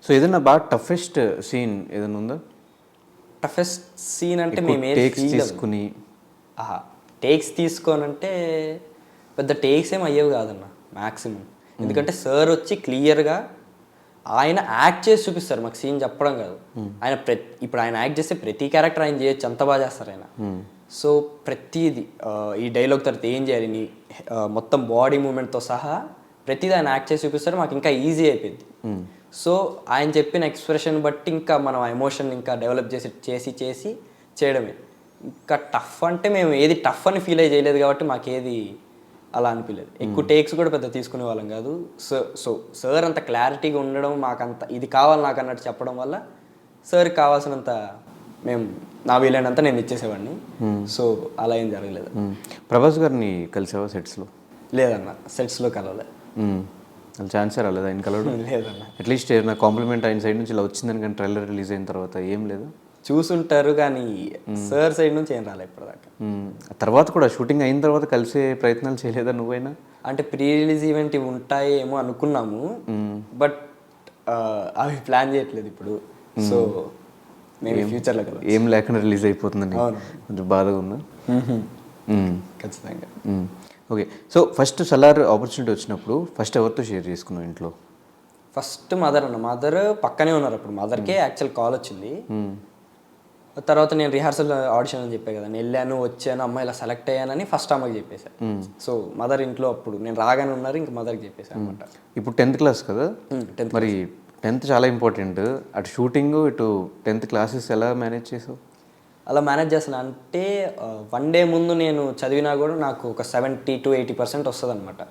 So ఏదైనా బాగా toughest scene ఏదైనా ఉందా? టఫెస్ట్ సీన్ అంటే ఎక్కువ మేము టేక్స్ తీసుకుని టేక్స్ తీసుకోనంటే పెద్ద టేక్స్ ఏం అయ్యేవి కాదన్న మ్యాక్సిమం. ఎందుకంటే సార్ వచ్చి క్లియర్గా ఆయన యాక్ట్ చేసి చూపిస్తారు, మాకు సీన్ చెప్పడం కాదు. ఆయన ఇప్పుడు ఆయన యాక్ట్ చేస్తే ప్రతి క్యారెక్టర్ ఆయన చేయొచ్చు, అంత బాగా చేస్తారు ఆయన. సో ప్రతిదీ ఈ డైలాగ్ తర్వాత ఏం చేయాలి నీ మొత్తం బాడీ మూమెంట్తో సహా ప్రతిదీ ఆయన యాక్ట్ చేసి చూపిస్తారు, మాకు ఇంకా ఈజీ అయిపోయింది. సో ఆయన చెప్పిన ఎక్స్ప్రెషన్ బట్టి ఇంకా మనం ఆ ఎమోషన్ ఇంకా డెవలప్ చేసి చేసి చేసి చేయడమే. ఇంకా టఫ్ అంటే మేము ఏది టఫ్ అని ఫీల్ అయ్యి చేయలేదు కాబట్టి మాకేది అలా అనిపించలేదు. ఎక్కువ టేక్స్ కూడా పెద్ద తీసుకునే వాళ్ళం కాదు. సో సార్ అంత క్లారిటీగా ఉండడం, మాకంత ఇది కావాలి నాకు అన్నట్టు చెప్పడం వల్ల సార్కి కావాల్సినంత మేము నా వీలైనంత నేను ఇచ్చేసేవాడిని. సో అలా ఏం జరగలేదు. ప్రభాస్ గారిని కలిసావా సెట్స్లో? లేదన్న, సెట్స్లో కలవలేదు. అసలు ఛాన్సే రాలేదు ఆయన కలవడం? లేదన్న. అట్లీస్ట్ ఏదైనా కాంప్లిమెంట్ ఆయన సైడ్ నుంచి ఇలా వచ్చిందని కానీ ట్రైలర్ రిలీజ్ అయిన తర్వాత ఏం లేదు? చూసుంటారు కానీ సార్ సైడ్ నుంచి ఏం రాలేదు ఇప్పటిదాకా. తర్వాత కూడా షూటింగ్ అయిన తర్వాత కలిసే ప్రయత్నాలు చేయలేదా నువ్వైనా? అంటే ప్రీ రిలీజ్ ఈవెంట్ ఇవి ఉంటాయేమో అనుకున్నాము, బట్ అవి ప్లాన్ చేయట్లేదు ఇప్పుడు. సో మేము ఫ్యూచర్లో కదా ఏం లేకుండా రిలీజ్ అయిపోతుందని కొంచెం బాధగా ఉందా? ఖచ్చితంగా. Okay, so first Salaar opportunity వచ్చినప్పుడు ఫస్ట్ ఎవరితో షేర్ చేసుకున్నావు ఇంట్లో? ఫస్ట్ మదర్ అన్న, మదర్ పక్కనే ఉన్నారు అప్పుడు. మదర్కే యాక్చువల్ కాల్ వచ్చింది. తర్వాత నేను రిహార్సల్ ఆడిషన్ అని చెప్పాను కదా, నేను వెళ్ళాను వచ్చాను అమ్మాయి ఇలా సెలెక్ట్ అయ్యానని ఫస్ట్ అమ్మకి చెప్పేశాను. సో మదర్ ఇంట్లో అప్పుడు నేను రాగానే ఉన్నారు, ఇంక మదర్కి చెప్పేశాను అనమాట. ఇప్పుడు 10th క్లాస్ కదా, మరి 10th చాలా ఇంపార్టెంట్. అటు షూటింగ్ ఇటు 10th క్లాసెస్ ఎలా మేనేజ్ చేసావు? అలా మేనేజ్ చేస్తాను అంటే 1 డే ముందు నేను చదివినా కూడా నాకు ఒక 70 to 80% వస్తుంది అనమాట.